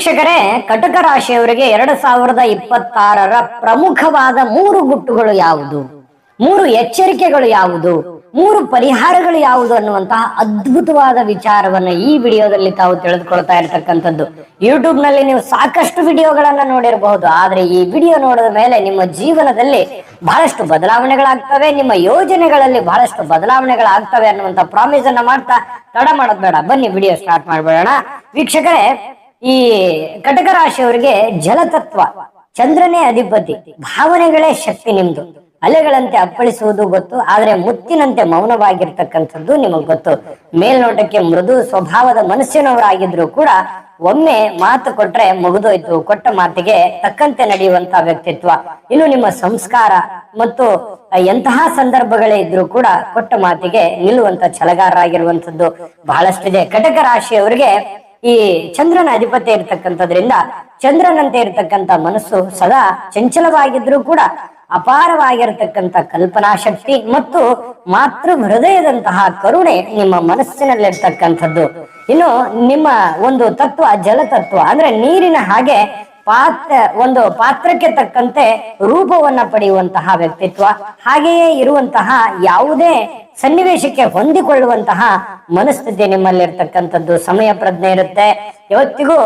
ವೀಕ್ಷಕರೇ, ಕಟಕ ರಾಶಿಯವರಿಗೆ 2026ರ ಪ್ರಮುಖವಾದ 3 ಗುಟ್ಟುಗಳು ಯಾವುದು, 3 ಎಚ್ಚರಿಕೆಗಳು ಯಾವುದು, 3 ಪರಿಹಾರಗಳು ಯಾವುದು ಅನ್ನುವಂತಹ ಅದ್ಭುತವಾದ ವಿಚಾರವನ್ನ ಈ ವಿಡಿಯೋದಲ್ಲಿ ತಾವು ತಿಳಿದುಕೊಳ್ತಾ ಇರತಕ್ಕಂಥದ್ದು. ಯೂಟ್ಯೂಬ್ ನಲ್ಲಿ ನೀವು ಸಾಕಷ್ಟು ವಿಡಿಯೋಗಳನ್ನ ನೋಡಿರಬಹುದು, ಆದ್ರೆ ಈ ವಿಡಿಯೋ ನೋಡಿದ ಮೇಲೆ ನಿಮ್ಮ ಜೀವನದಲ್ಲಿ ಬಹಳಷ್ಟು ಬದಲಾವಣೆಗಳಾಗ್ತವೆ, ನಿಮ್ಮ ಯೋಜನೆಗಳಲ್ಲಿ ಬಹಳಷ್ಟು ಬದಲಾವಣೆಗಳಾಗ್ತವೆ ಅನ್ನುವಂತ ಪ್ರಾಮಿಸ್ ಅನ್ನ ಮಾಡ್ತಾ ತಡ ಮಾಡೋದ್ ಬೇಡ, ಬನ್ನಿ ವಿಡಿಯೋ ಸ್ಟಾರ್ಟ್ ಮಾಡ್ಬೇಡ. ವೀಕ್ಷಕರೇ, ಈ ಕಟಕ ರಾಶಿಯವರಿಗೆ ಜಲತತ್ವ, ಚಂದ್ರನೇ ಅಧಿಪತಿ, ಭಾವನೆಗಳೇ ಶಕ್ತಿ. ನಿಮ್ದು ಅಲೆಗಳಂತೆ ಅಪ್ಪಳಿಸುವುದು ಗೊತ್ತು, ಆದ್ರೆ ಮುತ್ತಿನಂತೆ ಮೌನವಾಗಿರ್ತಕ್ಕಂಥದ್ದು ನಿಮಗ್ ಗೊತ್ತು. ಮೇಲ್ನೋಟಕ್ಕೆ ಮೃದು ಸ್ವಭಾವದ ಮನಸ್ಸಿನವರಾಗಿದ್ರು ಕೂಡ ಒಮ್ಮೆ ಮಾತು ಕೊಟ್ರೆ ಮುಗಿದೋಯ್ತು, ಕೊಟ್ಟ ಮಾತಿಗೆ ತಕ್ಕಂತೆ ನಡೆಯುವಂತಹ ವ್ಯಕ್ತಿತ್ವ. ಇನ್ನು ನಿಮ್ಮ ಸಂಸ್ಕಾರ ಮತ್ತು ಎಂತಹ ಸಂದರ್ಭಗಳೇ ಇದ್ರೂ ಕೂಡ ಕೊಟ್ಟ ಮಾತಿಗೆ ನಿಲ್ಲುವಂತ ಛಲಗಾರರಾಗಿರುವಂತದ್ದು ಬಹಳಷ್ಟಿದೆ. ಕಟಕ ರಾಶಿಯವರಿಗೆ ಈ ಚಂದ್ರನ ಅಧಿಪತಿ ಇರ್ತಕ್ಕಂಥದ್ರಿಂದ ಚಂದ್ರನಂತೆ ಇರತಕ್ಕಂತ ಮನಸ್ಸು ಸದಾ ಚಂಚಲವಾಗಿದ್ರು ಕೂಡ ಅಪಾರವಾಗಿರತಕ್ಕಂತ ಕಲ್ಪನಾ ಶಕ್ತಿ ಮತ್ತು ಮಾತೃ ಹೃದಯದಂತಹ ಕರುಣೆ ನಿಮ್ಮ ಮನಸ್ಸಿನಲ್ಲಿರ್ತಕ್ಕಂಥದ್ದು. ಇನ್ನು ನಿಮ್ಮ ಒಂದು ತತ್ವ ಜಲತತ್ವ, ಅಂದ್ರೆ ನೀರಿನ ಹಾಗೆ ಒಂದು ಪಾತ್ರಕ್ಕೆ ತಕ್ಕಂತೆ ರೂಪವನ್ನ ಪಡೆಯುವಂತಹ ವ್ಯಕ್ತಿತ್ವ, ಹಾಗೆಯೇ ಇರುವಂತಹ ಯಾವುದೇ ಸನ್ನಿವೇಶಕ್ಕೆ ಹೊಂದಿಕೊಳ್ಳುವಂತಹ ಮನಸ್ಥಿತಿ ನಿಮ್ಮಲ್ಲಿರ್ತಕ್ಕಂಥದ್ದು. ಸಮಯ ಪ್ರಜ್ಞೆ ಇರುತ್ತೆ, ಯಾವತ್ತಿಗೂ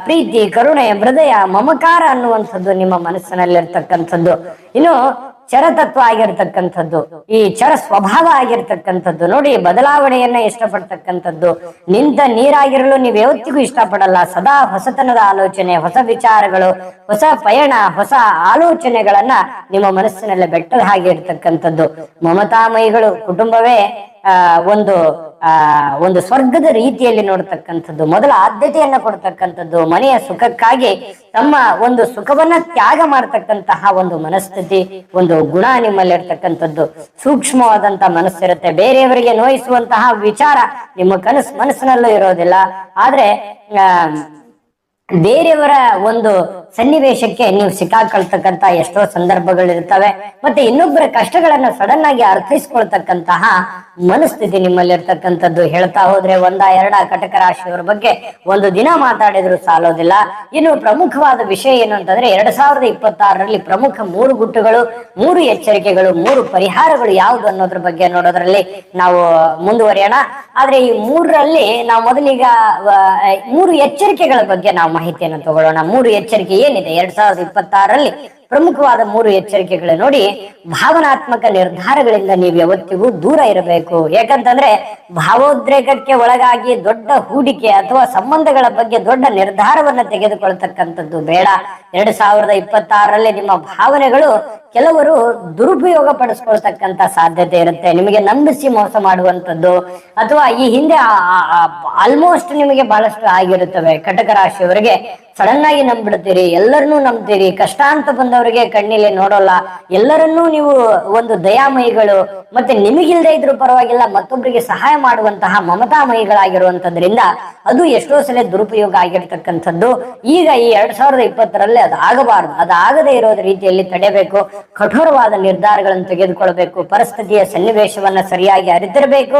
ಪ್ರೀತಿ, ಕರುಣೆ, ಹೃದಯ, ಮಮಕಾರ ಅನ್ನುವಂಥದ್ದು ನಿಮ್ಮ ಮನಸ್ಸಿನಲ್ಲಿರ್ತಕ್ಕಂಥದ್ದು. ಇನ್ನು ಚರತತ್ವ ಆಗಿರ್ತಕ್ಕಂಥದ್ದು, ಈ ಚರ ಸ್ವಭಾವ ಆಗಿರ್ತಕ್ಕಂಥದ್ದು. ನೋಡಿ, ಬದಲಾವಣೆಯನ್ನ ಇಷ್ಟಪಡ್ತಕ್ಕಂಥದ್ದು. ನಿಂತ ನೀರಾಗಿರಲು ನೀವು ಯಾವತ್ತಿಗೂ ಇಷ್ಟಪಡಲ್ಲ, ಸದಾ ಹೊಸತನದ ಆಲೋಚನೆ, ಹೊಸ ವಿಚಾರಗಳು, ಹೊಸ ಪಯಣ, ಹೊಸ ಆಲೋಚನೆಗಳನ್ನ ನಿಮ್ಮ ಮನಸ್ಸಿನಲ್ಲಿ ಬೆಟ್ಟದ ಹಾಗೆ ಇರ್ತಕ್ಕಂಥದ್ದು. ಮಮತಾಮಯಿಗಳು, ಕುಟುಂಬವೇ ಒಂದು ಸ್ವರ್ಗದ ರೀತಿಯಲ್ಲಿ ನೋಡ್ತಕ್ಕಂಥದ್ದು, ಮೊದಲ ಆದ್ಯತೆಯನ್ನ ಕೊಡ್ತಕ್ಕಂಥದ್ದು. ಮನೆಯ ಸುಖಕ್ಕಾಗಿ ತಮ್ಮ ಒಂದು ಸುಖವನ್ನ ತ್ಯಾಗ ಮಾಡ್ತಕ್ಕಂತಹ ಒಂದು ಮನಸ್ಥಿತಿ, ಒಂದು ಗುಣ ನಿಮ್ಮಲ್ಲಿರ್ತಕ್ಕಂಥದ್ದು. ಸೂಕ್ಷ್ಮವಾದಂತ ಮನಸ್ಸಿರುತ್ತೆ, ಬೇರೆಯವರಿಗೆ ನೋಯಿಸುವಂತಹ ವಿಚಾರ ನಿಮ್ಮ ಮನಸ್ಸಿನಲ್ಲೂ ಇರೋದಿಲ್ಲ. ಆದ್ರೆ ಬೇರೆಯವರ ಒಂದು ಸನ್ನಿವೇಶಕ್ಕೆ ನೀವು ಸಿಕ್ಕಾಕೊಳ್ತಕ್ಕಂತ ಎಷ್ಟೋ ಸಂದರ್ಭಗಳಿರ್ತವೆ. ಮತ್ತೆ ಇನ್ನೊಬ್ಬರ ಕಷ್ಟಗಳನ್ನ ಸಡನ್ ಆಗಿ ಅರ್ಥೈಸ್ಕೊಳ್ತಕ್ಕಂತಹ ಮನಸ್ಥಿತಿ ನಿಮ್ಮಲ್ಲಿರ್ತಕ್ಕಂಥದ್ದು. ಹೇಳ್ತಾ ಹೋದ್ರೆ ಒಂದ ಕಟಕ ರಾಶಿಯವರ ಬಗ್ಗೆ ಒಂದು ದಿನ ಮಾತಾಡಿದ್ರು ಸಾಲೋದಿಲ್ಲ. ಇನ್ನು ಪ್ರಮುಖವಾದ ವಿಷಯ ಏನು ಅಂತಂದ್ರೆ 2026ರಲ್ಲಿ ಪ್ರಮುಖ 3 ಗುಟ್ಟುಗಳು, 3 ಎಚ್ಚರಿಕೆಗಳು, 3 ಪರಿಹಾರಗಳು ಯಾವುದು ಅನ್ನೋದ್ರ ಬಗ್ಗೆ ನೋಡೋದ್ರಲ್ಲಿ ನಾವು ಮುಂದುವರಿಯೋಣ. ಆದ್ರೆ ಈ 3ರಲ್ಲಿ ನಾವು ಮೊದಲೀಗ 3 ಎಚ್ಚರಿಕೆಗಳ ಬಗ್ಗೆ ನಾವು ಮಾಹಿತಿಯನ್ನು ತಗೊಳ್ಳೋಣ. 3 ಎಚ್ಚರಿಕೆ ಏನಿದೆ 2026ರಲ್ಲಿ ಪ್ರಮುಖವಾದ 3 ಎಚ್ಚರಿಕೆಗಳು. ನೋಡಿ, ಭಾವನಾತ್ಮಕ ನಿರ್ಧಾರಗಳಿಂದ ನೀವು ಯಾವತ್ತಿಗೂ ದೂರ ಇರಬೇಕು. ಯಾಕಂತಂದ್ರೆ ಭಾವೋದ್ರೇಕಕ್ಕೆ ಒಳಗಾಗಿ ದೊಡ್ಡ ಹೂಡಿಕೆ ಅಥವಾ ಸಂಬಂಧಗಳ ಬಗ್ಗೆ ದೊಡ್ಡ ನಿರ್ಧಾರವನ್ನ ತೆಗೆದುಕೊಳ್ತಕ್ಕಂಥದ್ದು ಬೇಡ. 2026ರಲ್ಲಿ ನಿಮ್ಮ ಭಾವನೆಗಳು ಕೆಲವರು ದುರುಪಯೋಗ ಪಡಿಸ್ಕೊಳ್ತಕ್ಕಂತ ಸಾಧ್ಯತೆ ಇರುತ್ತೆ. ನಿಮಗೆ ನಂಬಿಸಿ ಮೋಸ ಮಾಡುವಂಥದ್ದು, ಅಥವಾ ಈ ಹಿಂದೆ ಆಲ್ಮೋಸ್ಟ್ ನಿಮಗೆ ಬಹಳಷ್ಟು ಆಗಿರುತ್ತವೆ. ಕಟಕ ರಾಶಿಯವರಿಗೆ ಸಡನ್ ಆಗಿ ನಂಬಿಡ್ತೀರಿ, ಎಲ್ಲರನ್ನೂ ನಂಬ್ತೀರಿ, ಕಷ್ಟ ಅಂತ ಬಂದವರಿಗೆ ಕಣ್ಣಿಲೆ ನೋಡೋಲ್ಲ, ಎಲ್ಲರನ್ನೂ ನೀವು ಒಂದು ದಯಾಮಯಿಗಳು, ಮತ್ತೆ ನಿಮಗಿಲ್ದೇ ಇದ್ರು ಪರವಾಗಿಲ್ಲ ಮತ್ತೊಬ್ಬರಿಗೆ ಸಹಾಯ ಮಾಡುವಂತಹ ಮಮತಾಮಯಿಗಳಾಗಿರುವಂತದ್ರಿಂದ ಅದು ಎಷ್ಟೋ ಸಲ ದುರುಪಯೋಗ ಆಗಿರ್ತಕ್ಕಂಥದ್ದು. ಈಗ ಈ 2020ರಲ್ಲಿ ಅದು ಆಗಬಾರದು. ಅದಾಗದೇ ಇರೋದ ರೀತಿಯಲ್ಲಿ ತಡೆಯಬೇಕು. ಕಠೋರವಾದ ನಿರ್ಧಾರಗಳನ್ನು ತೆಗೆದುಕೊಳ್ಬೇಕು. ಪರಿಸ್ಥಿತಿಯ ಸನ್ನಿವೇಶವನ್ನ ಸರಿಯಾಗಿ ಅರಿತಿರಬೇಕು,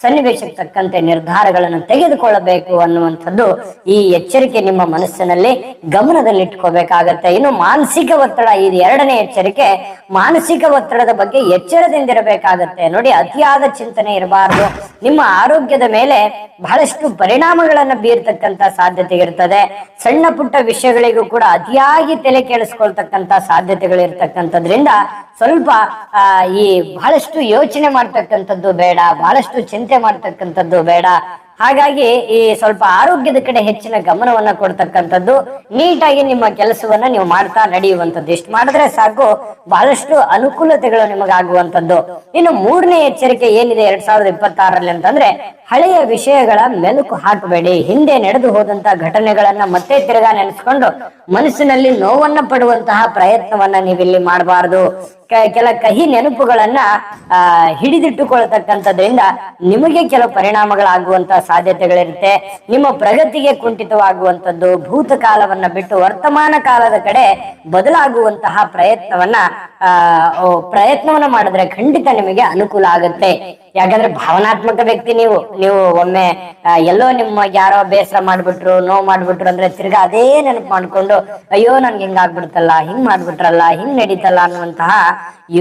ಸನ್ನಿವೇಶಕ್ಕೆ ತಕ್ಕಂತೆ ನಿರ್ಧಾರಗಳನ್ನು ತೆಗೆದುಕೊಳ್ಳಬೇಕು ಅನ್ನುವಂಥದ್ದು ಈ ಎಚ್ಚರಿಕೆ ನಿಮ್ಮ ಮನಸ್ಸಿನಲ್ಲಿ ಗಮನದಲ್ಲಿಟ್ಕೋಬೇಕಾಗತ್ತೆ. ಇನ್ನು ಮಾನಸಿಕ ಒತ್ತಡ, ಇದು 2ನೇ ಎಚ್ಚರಿಕೆ. ಮಾನಸಿಕ ಒತ್ತಡದ ಬಗ್ಗೆ ಎಚ್ಚರದಿಂದಿರಬೇಕಾಗತ್ತೆ. ನೋಡಿ, ಅತಿಯಾದ ಚಿಂತನೆ ಇರಬಾರದು. ನಿಮ್ಮ ಆರೋಗ್ಯದ ಮೇಲೆ ಬಹಳಷ್ಟು ಪರಿಣಾಮಗಳನ್ನ ಬೀರ್ತಕ್ಕಂತ ಸಾಧ್ಯತೆ ಇರ್ತದೆ. ಸಣ್ಣ ಪುಟ್ಟ ವಿಷಯಗಳಿಗೂ ಕೂಡ ಅತಿಯಾಗಿ ತಲೆ ಕೆಡಿಸ್ಕೊಳ್ತಕ್ಕಂತ ಸಾಧ್ಯತೆಗಳಿರ್ತಕ್ಕಂಥದ್ರಿಂದ ಸ್ವಲ್ಪ ಈ ಬಹಳಷ್ಟು ಯೋಚನೆ ಮಾಡ್ತಕ್ಕಂಥದ್ದು ಬೇಡ, ಬಹಳಷ್ಟು ಚಿಂತೆ ಮಾಡ್ತಕ್ಕಂಥದ್ದು ಬೇಡ. ಹಾಗಾಗಿ ಈ ಸ್ವಲ್ಪ ಆರೋಗ್ಯದ ಕಡೆ ಹೆಚ್ಚಿನ ಗಮನವನ್ನ ಕೊಡ್ತಕ್ಕಂಥದ್ದು, ನೀಟಾಗಿ ನಿಮ್ಮ ಕೆಲಸವನ್ನ ನೀವು ಮಾಡ್ತಾ ನಡೆಯುವಂಥದ್ದು. ಇಷ್ಟು ಮಾಡಿದ್ರೆ ಸಾಕು, ಬಹಳಷ್ಟು ಅನುಕೂಲತೆಗಳು ನಿಮಗಾಗುವಂಥದ್ದು. ಇನ್ನು 3ನೇ ಎಚ್ಚರಿಕೆ ಏನಿದೆ 2026ರಲ್ಲಿ ಅಂತಂದ್ರೆ, ಹಳೆಯ ವಿಷಯಗಳ ಮೆಲುಕು ಹಾಕಬೇಡಿ. ಹಿಂದೆ ನಡೆದು ಹೋದಂತ ಘಟನೆಗಳನ್ನ ಮತ್ತೆ ತಿರುಗಾ ನೆನೆಸ್ಕೊಂಡು ಮನಸ್ಸಿನಲ್ಲಿ ನೋವನ್ನ ಪಡುವಂತಹ ಪ್ರಯತ್ನವನ್ನ ನೀವಿಲ್ಲಿ ಮಾಡಬಾರದು. ಕೆಲ ಕಹಿ ನೆನಪುಗಳನ್ನ ಹಿಡಿದಿಟ್ಟುಕೊಳ್ತಕ್ಕಂಥದ್ರಿಂದ ನಿಮಗೆ ಕೆಲವು ಪರಿಣಾಮಗಳಾಗುವಂತಹ ಸಾಧ್ಯತೆಗಳಿರುತ್ತೆ. ನಿಮ್ಮ ಪ್ರಗತಿಗೆ ಕುಂಠಿತವಾಗುವಂಥದ್ದು, ಭೂತಕಾಲವನ್ನ ಬಿಟ್ಟು ವರ್ತಮಾನ ಕಾಲದ ಕಡೆ ಬದಲಾಗುವಂತಹ ಪ್ರಯತ್ನವನ್ನ ಮಾಡಿದ್ರೆ ಖಂಡಿತ ನಿಮಗೆ ಅನುಕೂಲ ಆಗುತ್ತೆ. ಯಾಕಂದ್ರೆ ಭಾವನಾತ್ಮಕ ವ್ಯಕ್ತಿ ನೀವು. ನೀವು ಒಮ್ಮೆ ಎಲ್ಲೋ ನಿಮ್ಮ ಯಾರೋ ಬೇಸರ ಮಾಡ್ಬಿಟ್ರು, ನೋವು ಮಾಡ್ಬಿಟ್ರು ಅಂದ್ರೆ ತಿರ್ಗಾ ಅದೇ ನೆನಪು ಮಾಡ್ಕೊಂಡು ಅಯ್ಯೋ ನನ್ಗೆ ಹಿಂಗಾಗ್ಬಿಡ್ತಲ್ಲ, ಹಿಂಗ್ ಮಾಡ್ಬಿಟ್ರಲ್ಲ, ಹಿಂಗ್ ನಡೀತಲ್ಲ ಅನ್ನುವಂತಹ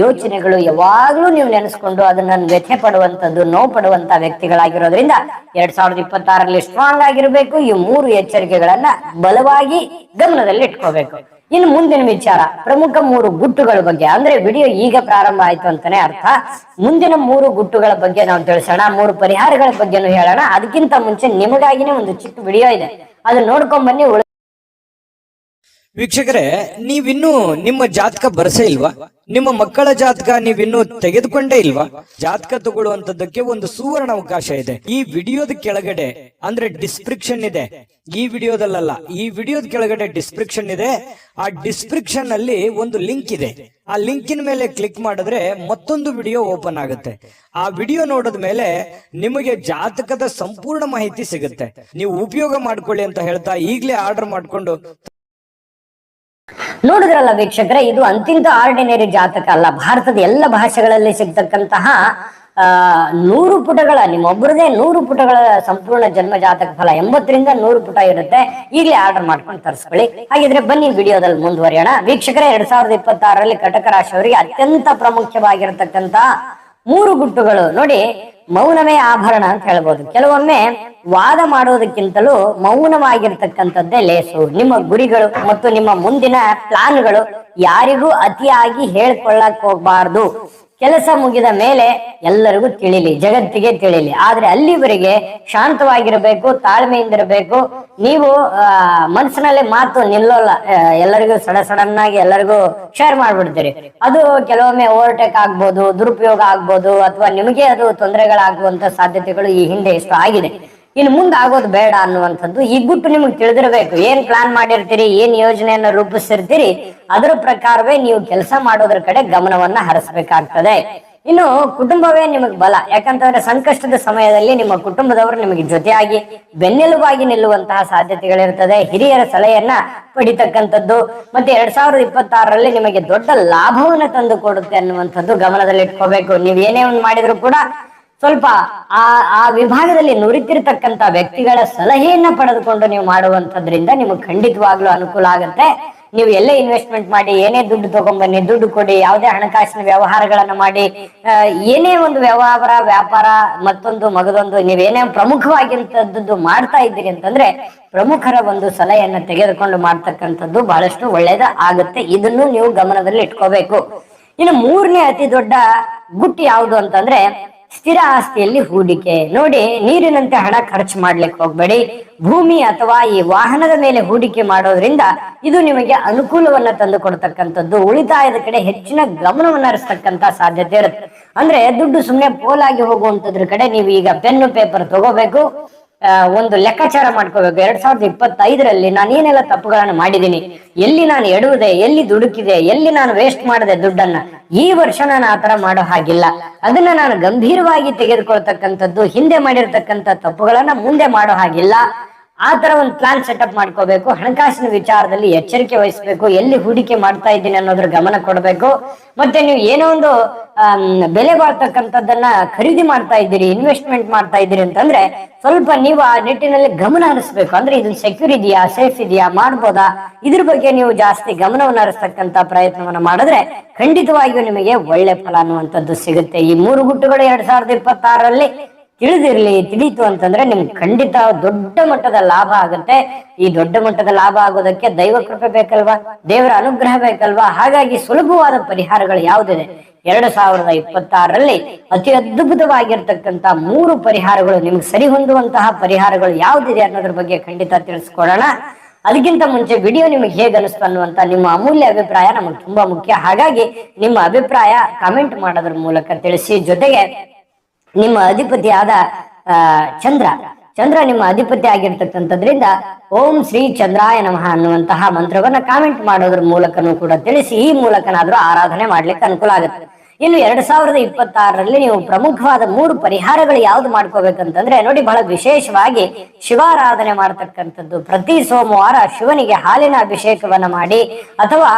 ಯೋಚನೆಗಳು ಯಾವಾಗ್ಲೂ ನೀವು ನೆನೆಸ್ಕೊಂಡು ಅದನ್ನ ವ್ಯಥೆ ಪಡುವಂತದ್ದು, ನೋವು ಪಡುವಂತ ವ್ಯಕ್ತಿಗಳಾಗಿರೋದ್ರಿಂದ 2026ರಲ್ಲಿ ಸ್ಟ್ರಾಂಗ್ ಆಗಿರ್ಬೇಕು. ಈ 3 ಎಚ್ಚರಿಕೆಗಳನ್ನ ಬಲವಾಗಿ ಗಮನದಲ್ಲಿ ಇಟ್ಕೋಬೇಕು. ಇನ್ನು ಮುಂದಿನ ವಿಚಾರ, ಪ್ರಮುಖ 3 ಗುಟ್ಟುಗಳ ಬಗ್ಗೆ. ಅಂದ್ರೆ ವಿಡಿಯೋ ಈಗ ಪ್ರಾರಂಭ ಆಯ್ತು ಅಂತಾನೆ ಅರ್ಥ. ಮುಂದಿನ 3 ಗುಟ್ಟುಗಳ ಬಗ್ಗೆ ನಾವು ತಿಳಿಸೋಣ, 3 ಪರಿಹಾರಗಳ ಬಗ್ಗೆನೂ ಹೇಳೋಣ. ಅದಕ್ಕಿಂತ ಮುಂಚೆ ನಿಮಗಾಗಿನೇ ಒಂದು ಚಿಕ್ಕ ವಿಡಿಯೋ ಇದೆ, ಅದನ್ನ ನೋಡ್ಕೊಂಡ್ ಬನ್ನಿ. ವೀಕ್ಷಕರೇ, ನೀವಿನ್ನೂ ನಿಮ್ಮ ಜಾತಕ ಬರಸೇ ಇಲ್ವಾ? ನಿಮ್ಮ ಮಕ್ಕಳ ಜಾತಕ ನೀವಿನ್ನೂ ತೆಗೆದುಕೊಂಡೇ ಇಲ್ವಾ? ಜಾತಕ ತಗೊಳ್ಳುವಂತದ್ದಕ್ಕೆ ಒಂದು ಸುವರ್ಣ ಅವಕಾಶ ಇದೆ. ಈ ವಿಡಿಯೋದ ಕೆಳಗಡೆ ಅಂದ್ರೆ ಡಿಸ್ಕ್ರಿಪ್ಷನ್ ಇದೆ, ಈ ವಿಡಿಯೋದಲ್ಲ, ಈ ವಿಡಿಯೋದ ಕೆಳಗಡೆ ಡಿಸ್ಕ್ರಿಪ್ಷನ್ ಇದೆ. ಆ ಡಿಸ್ಕ್ರಿಪ್ಷನ್ ಅಲ್ಲಿ ಒಂದು ಲಿಂಕ್ ಇದೆ. ಆ ಲಿಂಕಿನ ಮೇಲೆ ಕ್ಲಿಕ್ ಮಾಡಿದ್ರೆ ಮತ್ತೊಂದು ವಿಡಿಯೋ ಓಪನ್ ಆಗುತ್ತೆ. ಆ ವಿಡಿಯೋ ನೋಡಿದ ಮೇಲೆ ನಿಮಗೆ ಜಾತಕದ ಸಂಪೂರ್ಣ ಮಾಹಿತಿ ಸಿಗುತ್ತೆ. ನೀವು ಉಪಯೋಗ ಮಾಡ್ಕೊಳ್ಳಿ ಅಂತ ಹೇಳ್ತಾ ಈಗಲೇ ಆರ್ಡರ್ ಮಾಡ್ಕೊಂಡು. ನೋಡಿದ್ರಲ್ಲ ವೀಕ್ಷಕರೇ, ಇದು ಅಂತಿಂತ ಆರ್ಡಿನರಿ ಜಾತಕ ಅಲ್ಲ. ಭಾರತದ ಎಲ್ಲ ಭಾಷೆಗಳಲ್ಲಿ ಸಿಗ್ತಕ್ಕಂತಹ 100 ಪುಟಗಳ, ನಿಮ್ಮೊಬ್ಬರದೇ 100 ಪುಟಗಳ ಸಂಪೂರ್ಣ ಜನ್ಮ ಜಾತಕ ಫಲ, 80ರಿಂದ 100 ಪುಟ ಇರುತ್ತೆ. ಈಗಲೇ ಆರ್ಡರ್ ಮಾಡ್ಕೊಂಡು ತರಿಸ್ಕೊಳ್ಳಿ. ಹಾಗಿದ್ರೆ ಬನ್ನಿ ವಿಡಿಯೋದಲ್ಲಿ ಮುಂದುವರಿಯೋಣ. ವೀಕ್ಷಕರೇ, 2026ರಲ್ಲಿ ಕಟಕ ರಾಶಿಯವರಿಗೆ ಅತ್ಯಂತ ಪ್ರಾಮುಖ್ಯವಾಗಿರತಕ್ಕಂತ 3 ಗುಟ್ಟುಗಳು ನೋಡಿ. ಮೌನವೇ ಆಭರಣ ಅಂತ ಹೇಳ್ಬೋದು. ಕೆಲವೊಮ್ಮೆ ವಾದ ಮಾಡೋದಕ್ಕಿಂತಲೂ ಮೌನವಾಗಿರ್ತಕ್ಕಂಥದ್ದೇ ಲೇಸು. ನಿಮ್ಮ ಗುರಿಗಳು ಮತ್ತು ನಿಮ್ಮ ಮುಂದಿನ ಪ್ಲಾನ್ಗಳು ಯಾರಿಗೂ ಅತಿಯಾಗಿ ಹೇಳ್ಕೊಳ್ಳಕ್ ಹೋಗ್ಬಾರ್ದು. ಕೆಲಸ ಮುಗಿದ ಮೇಲೆ ಎಲ್ಲರಿಗೂ ತಿಳಿಲಿ, ಜಗತ್ತಿಗೆ ತಿಳಿಲಿ. ಆದ್ರೆ ಅಲ್ಲಿವರೆಗೆ ಶಾಂತವಾಗಿರ್ಬೇಕು, ತಾಳ್ಮೆಯಿಂದಿರಬೇಕು. ನೀವು ಮನಸ್ಸಿನಲ್ಲಿ ಮಾತು ನಿಲ್ಲೋಲ್ಲ, ಎಲ್ಲರಿಗೂ ಸಡನ್ ಆಗಿ ಎಲ್ಲರಿಗೂ ಶೇರ್ ಮಾಡ್ಬಿಡ್ತೀರಿ. ಅದು ಕೆಲವೊಮ್ಮೆ ಓವರ್ಟೇಕ್ ಆಗ್ಬೋದು, ದುರುಪಯೋಗ ಆಗ್ಬೋದು, ಅಥವಾ ನಿಮಗೆ ಅದು ತೊಂದರೆಗಳಾಗುವಂತ ಸಾಧ್ಯತೆಗಳು ಈ ಹಿಂದೆ ಎಷ್ಟು ಆಗಿದೆ. ಇನ್ನು ಮುಂದೆ ಆಗೋದು ಬೇಡ ಅನ್ನುವಂಥದ್ದು ಈ ಗುಟ್ಟು ನಿಮಗೆ ತಿಳಿದಿರಬೇಕು. ಏನ್ ಪ್ಲಾನ್ ಮಾಡಿರ್ತೀರಿ, ಏನ್ ಯೋಜನೆಯನ್ನ ರೂಪಿಸಿರ್ತೀರಿ, ಅದರ ಪ್ರಕಾರವೇ ನೀವು ಕೆಲಸ ಮಾಡೋದ್ರ ಕಡೆ ಗಮನವನ್ನ ಹರಿಸಬೇಕಾಗ್ತದೆ. ಇನ್ನು ಕುಟುಂಬವೇ ನಿಮಗೆ ಬಲ. ಯಾಕಂತಂದ್ರೆ ಸಂಕಷ್ಟದ ಸಮಯದಲ್ಲಿ ನಿಮ್ಮ ಕುಟುಂಬದವರು ನಿಮಗೆ ಜೊತೆಯಾಗಿ ಬೆನ್ನೆಲುಬಾಗಿ ನಿಲ್ಲುವಂತಹ ಸಾಧ್ಯತೆಗಳಿರ್ತದೆ. ಹಿರಿಯರ ಸಲಹೆಯನ್ನ ಪಡಿತಕ್ಕಂಥದ್ದು ಮತ್ತೆ 2026ರಲ್ಲಿ ನಿಮಗೆ ದೊಡ್ಡ ಲಾಭವನ್ನ ತಂದು ಕೊಡುತ್ತೆ ಅನ್ನುವಂಥದ್ದು ಗಮನದಲ್ಲಿ ಇಟ್ಕೋಬೇಕು. ನೀವ್ ಏನೇ ಒಂದು ಮಾಡಿದ್ರು ಕೂಡ ಸ್ವಲ್ಪ ಆ ವಿಭಾಗದಲ್ಲಿ ನುರಿತಿರ್ತಕ್ಕಂಥ ವ್ಯಕ್ತಿಗಳ ಸಲಹೆಯನ್ನ ಪಡೆದುಕೊಂಡು ನೀವು ಮಾಡುವಂತದ್ರಿಂದ ನಿಮಗೆ ಖಂಡಿತವಾಗ್ಲೂ ಅನುಕೂಲ ಆಗುತ್ತೆ. ನೀವು ಎಲ್ಲೇ ಇನ್ವೆಸ್ಟ್ಮೆಂಟ್ ಮಾಡಿ, ಏನೇ ದುಡ್ಡು ತಗೊಂಡ್ಬನ್ನಿ, ದುಡ್ಡು ಕೊಡಿ, ಯಾವುದೇ ಹಣಕಾಸಿನ ವ್ಯವಹಾರಗಳನ್ನ ಮಾಡಿ, ಏನೇ ಒಂದು ವ್ಯಾಪಾರ ಮತ್ತೊಂದು ಮಗದೊಂದು ನೀವೇನೇ ಪ್ರಮುಖವಾಗಿರ್ತದ್ದು ಮಾಡ್ತಾ ಇದ್ದೀರಿ ಅಂತಂದ್ರೆ ಪ್ರಮುಖರ ಒಂದು ಸಲಹೆಯನ್ನ ತೆಗೆದುಕೊಂಡು ಮಾಡ್ತಕ್ಕಂಥದ್ದು ಬಹಳಷ್ಟು ಒಳ್ಳೇದ ಆಗುತ್ತೆ. ಇದನ್ನು ನೀವು ಗಮನದಲ್ಲಿ ಇಟ್ಕೋಬೇಕು. ಇನ್ನು 3ನೇ ಅತಿ ದೊಡ್ಡ ಗುಟ್ಟು ಯಾವುದು ಅಂತಂದ್ರೆ ಸ್ಥಿರ ಆಸ್ತಿಯಲ್ಲಿ ಹೂಡಿಕೆ. ನೋಡಿ, ನೀರಿನಂತೆ ಹಣ ಖರ್ಚು ಮಾಡ್ಲಿಕ್ಕೆ ಹೋಗ್ಬೇಡಿ. ಭೂಮಿ ಅಥವಾ ಈ ವಾಹನದ ಮೇಲೆ ಹೂಡಿಕೆ ಮಾಡೋದ್ರಿಂದ ಇದು ನಿಮಗೆ ಅನುಕೂಲವನ್ನ ತಂದು ಕೊಡ್ತಕ್ಕಂಥದ್ದು. ಉಳಿತಾಯದ ಕಡೆ ಹೆಚ್ಚಿನ ಗಮನವನ್ನ ಹರಿಸ್ತಕ್ಕಂತ ಸಾಧ್ಯತೆ ಇರುತ್ತೆ. ಅಂದ್ರೆ ದುಡ್ಡು ಸುಮ್ಮನೆ ಪೋಲಾಗಿ ಹೋಗುವಂತದ್ರ ಕಡೆ ನೀವು ಈಗ ಪೆನ್ನು ಪೇಪರ್ ತಗೋಬೇಕು, ಒಂದು ಲೆಕ್ಕಾಚಾರ ಮಾಡ್ಕೋಬೇಕು. 2025ರಲ್ಲಿ ನಾನು ಏನೆಲ್ಲ ತಪ್ಪುಗಳನ್ನು ಮಾಡಿದ್ದೀನಿ, ಎಲ್ಲಿ ನಾನು ಎಡುವುದೆ, ಎಲ್ಲಿ ದುಡುಕಿದೆ, ಎಲ್ಲಿ ನಾನು ವೇಸ್ಟ್ ಮಾಡಿದೆ ದುಡ್ಡನ್ನ. ಈ ವರ್ಷ ನಾನು ಆತರ ಮಾಡೋ ಹಾಗಿಲ್ಲ, ಅದನ್ನ ನಾನು ಗಂಭೀರವಾಗಿ ತೆಗೆದುಕೊಳ್ತಕ್ಕಂಥದ್ದು. ಹಿಂದೆ ಮಾಡಿರ್ತಕ್ಕಂಥ ತಪ್ಪುಗಳನ್ನ ಮುಂದೆ ಮಾಡೋ ಹಾಗಿಲ್ಲ. ಆ ತರ ಒಂದು ಪ್ಲಾನ್ ಸೆಟಪ್ ಮಾಡ್ಕೋಬೇಕು. ಹಣಕಾಸಿನ ವಿಚಾರದಲ್ಲಿ ಎಚ್ಚರಿಕೆ ವಹಿಸಬೇಕು. ಎಲ್ಲಿ ಹೂಡಿಕೆ ಮಾಡ್ತಾ ಇದ್ದೀನಿ ಅನ್ನೋದ್ರ ಗಮನ ಕೊಡಬೇಕು. ಮತ್ತೆ ನೀವು ಏನೋ ಒಂದು ಬೆಲೆ ಬಾಳ್ತಕ್ಕಂಥದ್ದನ್ನ ಖರೀದಿ ಮಾಡ್ತಾ ಇದ್ದೀರಿ, ಇನ್ವೆಸ್ಟ್ಮೆಂಟ್ ಮಾಡ್ತಾ ಇದ್ದೀರಿ ಅಂತಂದ್ರೆ ಸ್ವಲ್ಪ ನೀವು ಆ ನಿಟ್ಟಿನಲ್ಲಿ ಗಮನ ಹರಿಸ್ಬೇಕು. ಅಂದ್ರೆ ಇದು ಸೆಕ್ಯೂರ್ ಇದೆಯಾ, ಸೇಫ್ ಇದೆಯಾ, ಮಾಡ್ಬೋದಾ, ಇದ್ರ ಬಗ್ಗೆ ನೀವು ಜಾಸ್ತಿ ಗಮನವನ್ನು ಹರಿಸ್ತಕ್ಕಂಥ ಪ್ರಯತ್ನವನ್ನ ಮಾಡಿದ್ರೆ ಖಂಡಿತವಾಗಿಯೂ ನಿಮಗೆ ಒಳ್ಳೆ ಫಲ ಅನ್ನುವಂಥದ್ದು ಸಿಗುತ್ತೆ. ಈ 3 ಗುಟ್ಟುಗಳು 2026ರಲ್ಲಿ ತಿಳಿತು ಅಂತಂದ್ರೆ ನಿಮ್ಗೆ ಖಂಡಿತ ದೊಡ್ಡ ಮಟ್ಟದ ಲಾಭ ಆಗುತ್ತೆ. ಈ ದೊಡ್ಡ ಮಟ್ಟದ ಲಾಭ ಆಗೋದಕ್ಕೆ ದೈವ ಕೃಪೆ ಬೇಕಲ್ವಾ, ದೇವರ ಅನುಗ್ರಹ ಬೇಕಲ್ವಾ. ಹಾಗಾಗಿ ಸುಲಭವಾದ ಪರಿಹಾರಗಳು ಯಾವುದಿದೆ 2026ರಲ್ಲಿ ಅತಿ ಅದ್ಭುತವಾಗಿರ್ತಕ್ಕಂಥ 3 ಪರಿಹಾರಗಳು, ನಿಮ್ಗೆ ಸರಿ ಹೊಂದುವಂತಹ ಪರಿಹಾರಗಳು ಯಾವುದಿದೆ ಅನ್ನೋದ್ರ ಬಗ್ಗೆ ಖಂಡಿತ ತಿಳಿಸ್ಕೊಡೋಣ. ಅದಕ್ಕಿಂತ ಮುಂಚೆ ವಿಡಿಯೋ ನಿಮಗೆ ಹೇಗೆ ಅನಿಸ್ತು ಅನ್ನುವಂತ ನಿಮ್ಮ ಅಮೂಲ್ಯ ಅಭಿಪ್ರಾಯ ನಮಗೆ ತುಂಬಾ ಮುಖ್ಯ. ಹಾಗಾಗಿ ನಿಮ್ಮ ಅಭಿಪ್ರಾಯ ಕಾಮೆಂಟ್ ಮಾಡೋದ್ರ ಮೂಲಕ ತಿಳಿಸಿ. ಜೊತೆಗೆ ನಿಮ್ಮ ಅಧಿಪತಿಯಾದ ಚಂದ್ರ ನಿಮ್ಮ ಅಧಿಪತಿ ಆಗಿರ್ತಕ್ಕಂಥದ್ರಿಂದ ಓಂ ಶ್ರೀ ಚಂದ್ರಾಯ ನಮಃ ಅನ್ನುವಂತಹ ಮಂತ್ರವನ್ನ ಕಾಮೆಂಟ್ ಮಾಡೋದ್ರ ಮೂಲಕನೂ ಕೂಡ ತಿಳಿಸಿ. ಈ ಮೂಲಕನಾದ್ರೂ ಆರಾಧನೆ ಮಾಡ್ಲಿಕ್ಕೆ ಅನುಕೂಲ ಆಗುತ್ತೆ. ಇನ್ನು 2026ರಲ್ಲಿ ನೀವು ಪ್ರಮುಖವಾದ 3 ಪರಿಹಾರಗಳು ಯಾವ್ದು ಮಾಡ್ಕೋಬೇಕಂತಂದ್ರೆ ನೋಡಿ, ಬಹಳ ವಿಶೇಷವಾಗಿ ಶಿವಾರಾಧನೆ ಮಾಡ್ತಕ್ಕಂಥದ್ದು. ಪ್ರತಿ ಸೋಮವಾರ ಶಿವನಿಗೆ ಹಾಲಿನ ಅಭಿಷೇಕವನ್ನ ಮಾಡಿ ಅಥವಾ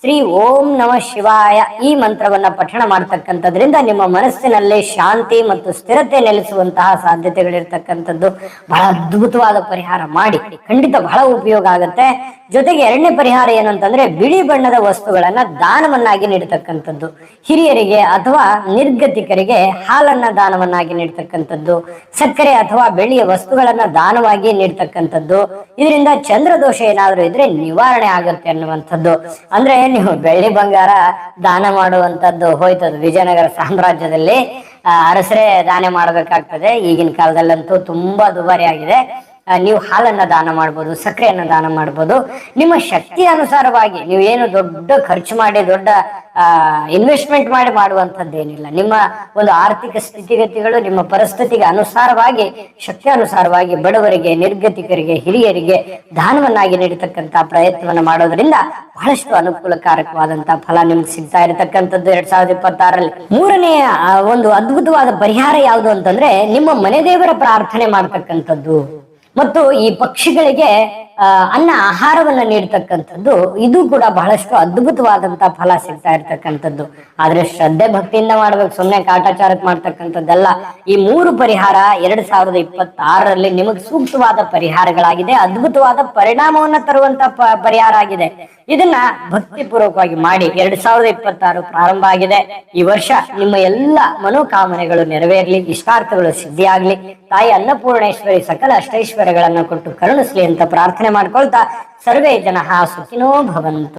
ಶ್ರೀ ಓಂ ನಮ ಶಿವಾಯ ಈ ಮಂತ್ರವನ್ನ ಪಠಣ ಮಾಡ್ತಕ್ಕಂಥದ್ರಿಂದ ನಿಮ್ಮ ಮನಸ್ಸಿನಲ್ಲಿ ಶಾಂತಿ ಮತ್ತು ಸ್ಥಿರತೆ ನೆಲೆಸುವಂತಹ ಸಾಧ್ಯತೆಗಳಿರ್ತಕ್ಕಂಥದ್ದು. ಬಹಳ ಅದ್ಭುತವಾದ ಪರಿಹಾರ ಮಾಡಿ, ಖಂಡಿತ ಬಹಳ ಉಪಯೋಗ ಆಗುತ್ತೆ. ಜೊತೆಗೆ ಎರಡನೇ ಪರಿಹಾರ ಏನು ಅಂತಂದ್ರೆ, ಬಿಳಿ ಬಣ್ಣದ ವಸ್ತುಗಳನ್ನ ದಾನವನ್ನಾಗಿ ನೀಡತಕ್ಕಂಥದ್ದು. ಹಿರಿಯರಿಗೆ ಅಥವಾ ನಿರ್ಗತಿಕರಿಗೆ ಹಾಲನ್ನ ದಾನವನ್ನಾಗಿ ನೀಡ್ತಕ್ಕಂಥದ್ದು, ಸಕ್ಕರೆ ಅಥವಾ ಬೆಳ್ಳಿಯ ವಸ್ತುಗಳನ್ನ ದಾನವಾಗಿ ನೀಡ್ತಕ್ಕಂಥದ್ದು. ಇದರಿಂದ ಚಂದ್ರದೋಷ ಏನಾದ್ರೂ ಇದ್ರೆ ನಿವಾರಣೆ ಆಗುತ್ತೆ ಅನ್ನುವಂಥದ್ದು. ಅಂದ್ರೆ ನೀವು ಬೆಳ್ಳಿ ಬಂಗಾರ ದಾನ ಮಾಡುವಂತದ್ದು ಹೋಯ್ತದು. ವಿಜಯನಗರ ಸಾಮ್ರಾಜ್ಯದಲ್ಲಿ ಅರಸರೇ ದಾನ ಮಾಡಬೇಕಾಗ್ತದೆ. ಈಗಿನ ಕಾಲದಲ್ಲಂತೂ ತುಂಬಾ ದುಬಾರಿ ಆಗಿದೆ. ನೀವು ಹಾಲನ್ನ ದಾನ ಮಾಡ್ಬೋದು, ಸಕ್ಕರೆಯನ್ನ ದಾನ ಮಾಡ್ಬೋದು. ನಿಮ್ಮ ಶಕ್ತಿ ಅನುಸಾರವಾಗಿ ನೀವೇನು ದೊಡ್ಡ ಖರ್ಚು ಮಾಡಿ ದೊಡ್ಡ ಇನ್ವೆಸ್ಟ್ಮೆಂಟ್ ಮಾಡಿ ಮಾಡುವಂಥದ್ದೇನಿಲ್ಲ. ನಿಮ್ಮ ಒಂದು ಆರ್ಥಿಕ ಸ್ಥಿತಿಗತಿಗಳು ನಿಮ್ಮ ಪರಿಸ್ಥಿತಿಗೆ ಅನುಸಾರವಾಗಿ, ಶಕ್ತಿ ಅನುಸಾರವಾಗಿ ಬಡವರಿಗೆ, ನಿರ್ಗತಿಕರಿಗೆ, ಹಿರಿಯರಿಗೆ ದಾನವನ್ನಾಗಿ ನೀಡತಕ್ಕಂತ ಪ್ರಯತ್ನವನ್ನು ಮಾಡೋದ್ರಿಂದ ಬಹಳಷ್ಟು ಅನುಕೂಲಕಾರಕವಾದಂತಹ ಫಲ ನಿಮ್ಗೆ ಸಿಗ್ತಾ ಇರತಕ್ಕಂಥದ್ದು. 2026ರಲ್ಲಿ ಮೂರನೆಯ ಒಂದು ಅದ್ಭುತವಾದ ಪರಿಹಾರ ಯಾವುದು ಅಂತಂದ್ರೆ, ನಿಮ್ಮ ಮನೆ ದೇವರ ಪ್ರಾರ್ಥನೆ ಮಾಡ್ತಕ್ಕಂಥದ್ದು ಮತ್ತು ಈ ಪಕ್ಷಿಗಳಿಗೆ ಅನ್ನ ಆಹಾರವನ್ನ ನೀಡ್ತಕ್ಕಂಥದ್ದು. ಇದು ಕೂಡ ಬಹಳಷ್ಟು ಅದ್ಭುತವಾದಂತಹ ಫಲ ಸಿಗ್ತಾ ಇರ್ತಕ್ಕಂಥದ್ದು. ಆದ್ರೆ ಶ್ರದ್ಧೆ ಭಕ್ತಿಯಿಂದ ಮಾಡ್ಬೇಕು, ಸುಮ್ಮನೆ ಕಾಟಾಚಾರಕ್ಕೆ ಮಾಡ್ತಕ್ಕಂಥದ್ದಲ್ಲ. ಈ 3 ಪರಿಹಾರ 2026ರಲ್ಲಿ ನಿಮಗೆ ಸೂಕ್ತವಾದ ಪರಿಹಾರಗಳಾಗಿದೆ, ಅದ್ಭುತವಾದ ಪರಿಣಾಮವನ್ನ ತರುವಂತ ಪರಿಹಾರ ಆಗಿದೆ. ಇದನ್ನ ಭಕ್ತಿ ಪೂರ್ವಕವಾಗಿ ಮಾಡಿ. 2026 ಪ್ರಾರಂಭ ಆಗಿದೆ. ಈ ವರ್ಷ ನಿಮ್ಮ ಎಲ್ಲ ಮನೋಕಾಮನೆಗಳು ನೆರವೇರ್ಲಿ, ಇಷ್ಟಾರ್ಥಗಳು ಸಿದ್ಧಿಯಾಗ್ಲಿ. ತಾಯಿ ಅನ್ನಪೂರ್ಣೇಶ್ವರಿ ಸಕಲ ಅಷ್ಟೈಶ್ವರ್ಯಗಳನ್ನು ಕೊಟ್ಟು ಕರುಣಿಸ್ಲಿ ಅಂತ ಪ್ರಾರ್ಥನೆ ಮಾಡ್ಕೊಳ್ತಾ, ಸರ್ವೇ ಜನಃ ಸುಖಿನೋ ಭವಂತು.